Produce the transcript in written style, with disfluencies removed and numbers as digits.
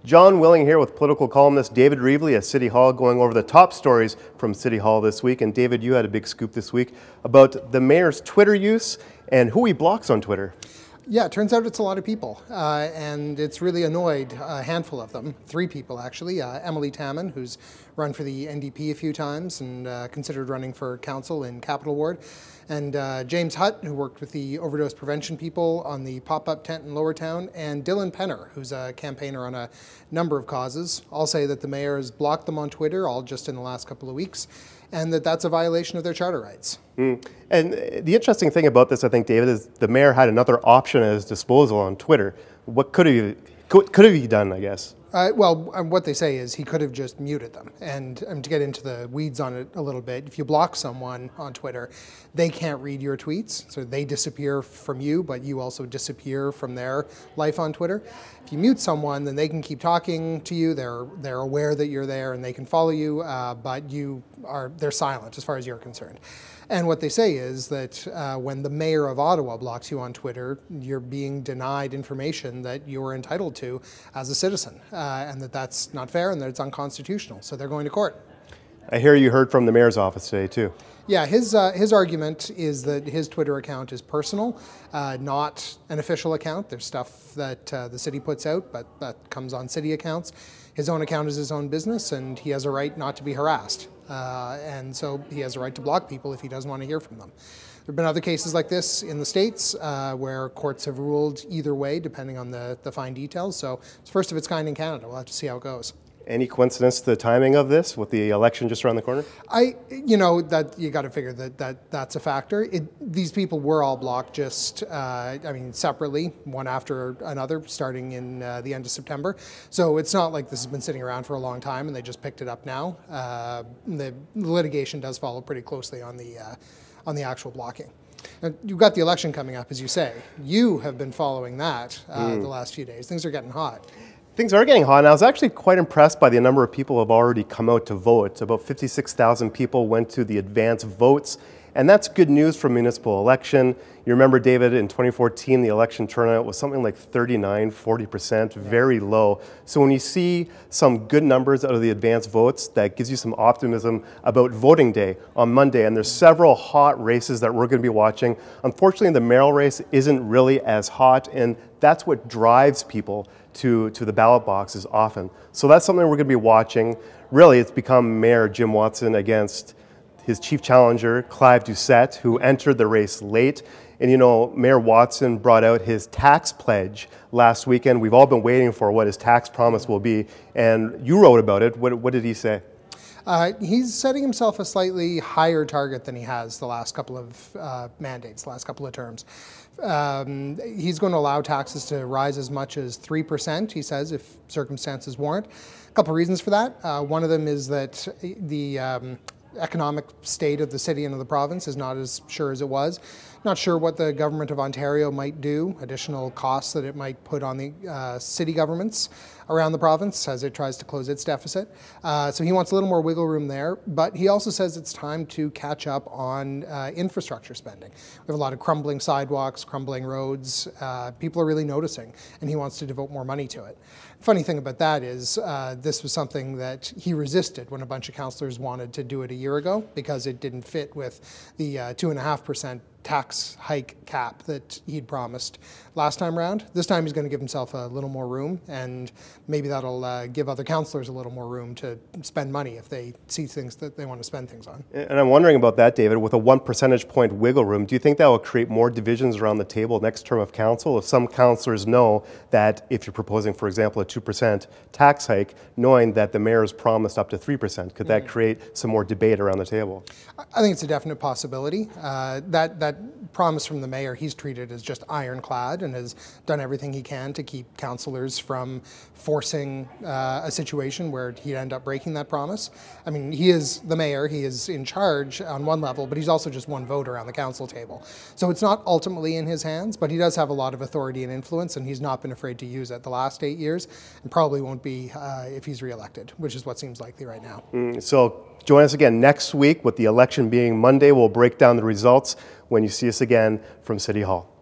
John Willing here with political columnist David Reevely at City Hall, going over the top stories from City Hall this week. And David, you had a big scoop this week about the mayor's Twitter use and who he blocks on Twitter. Yeah, it turns out it's a lot of people, and it's really annoyed a handful of them, 3 people actually. Emily Taman, who's run for the NDP a few times and considered running for council in Capital Ward, and James Hutt, who worked with the overdose prevention people on the pop-up tent in Lower Town, and Dylan Penner, who's a campaigner on a number of causes. All say that the mayor has blocked them on Twitter, all just in the last couple of weeks, and that's a violation of their charter rights. And the interesting thing about this, I think, David, is the mayor had another option at his disposal on Twitter. What could have he done, I guess? Well, what they say is he could have just muted them. And to get into the weeds on it a little bit, if you block someone on Twitter, they can't read your tweets. So they disappear from you, but you also disappear from their life on Twitter. If you mute someone, then they can keep talking to you. They're aware that you're there and they can follow you, but they're silent as far as you're concerned. And what they say is that when the mayor of Ottawa blocks you on Twitter, you're being denied information that you're entitled to as a citizen, and that's not fair and that it's unconstitutional. So they're going to court. I hear you heard from the mayor's office today, too. Yeah, his argument is that his Twitter account is personal, not an official account. There's stuff that the city puts out, but that comes on city accounts. His own account is his own business, and he has a right not to be harassed. And so he has a right to block people if he doesn't want to hear from them. There have been other cases like this in the States where courts have ruled either way, depending on the fine details. So it's first of its kind in Canada. We'll have to see how it goes. Any coincidence to the timing of this, with the election just around the corner? That you got to figure that's a factor. These people were all blocked just, separately, one after another, starting in the end of September. So it's not like this has been sitting around for a long time and they just picked it up now. The litigation does follow pretty closely on the actual blocking. Now, you've got the election coming up, as you say. You have been following that the last few days. Things are getting hot. Things are getting hot, and I was actually quite impressed by the number of people who have already come out to vote. About 56,000 people went to the advance votes, and that's good news for municipal election. You remember, David, in 2014, the election turnout was something like 39–40%, very low. So when you see some good numbers out of the advance votes, that gives you some optimism about voting day on Monday. And there's several hot races that we're going to be watching. Unfortunately, the mayoral race isn't really as hot, and that's what drives people to the ballot boxes often. So that's something we're going to be watching. Really, it's become Mayor Jim Watson against his chief challenger, Clive Doucette, who entered the race late. And you know, Mayor Watson brought out his tax pledge last weekend. We've all been waiting for what his tax promise will be. And you wrote about it. What did he say? He's setting himself a slightly higher target than he has the last couple of mandates, the last couple of terms. He's going to allow taxes to rise as much as 3%, he says, if circumstances warrant. A couple of reasons for that. One of them is that the economic state of the city and of the province is not as sure as it was. Not sure what the government of Ontario might do, additional costs that it might put on the city governments around the province as it tries to close its deficit. So he wants a little more wiggle room there, but he also says it's time to catch up on infrastructure spending. We have a lot of crumbling sidewalks, crumbling roads. People are really noticing, and he wants to devote more money to it. Funny thing about that is this was something that he resisted when a bunch of councillors wanted to do it a year ago because it didn't fit with the 2.5% tax hike cap that he'd promised last time around. This time he's going to give himself a little more room, and maybe that'll give other councillors a little more room to spend money if they see things that they want to spend things on. And I'm wondering about that, David, with a 1 percentage point wiggle room, do you think that will create more divisions around the table next term of council? If some councillors know that if you're proposing, for example, a 2% tax hike, knowing that the mayor's promised up to 3%, could that create some more debate around the table? I think it's a definite possibility. That promise from the mayor, he's treated as just ironclad and has done everything he can to keep councillors from forcing a situation where he'd end up breaking that promise. I mean, he is the mayor, he is in charge on one level, but he's also just one vote around the council table. So it's not ultimately in his hands, but he does have a lot of authority and influence, and he's not been afraid to use it the last 8 years, and probably won't be if he's re-elected, which is what seems likely right now. So join us again next week with the election being Monday. We'll break down the results when you see us again from City Hall.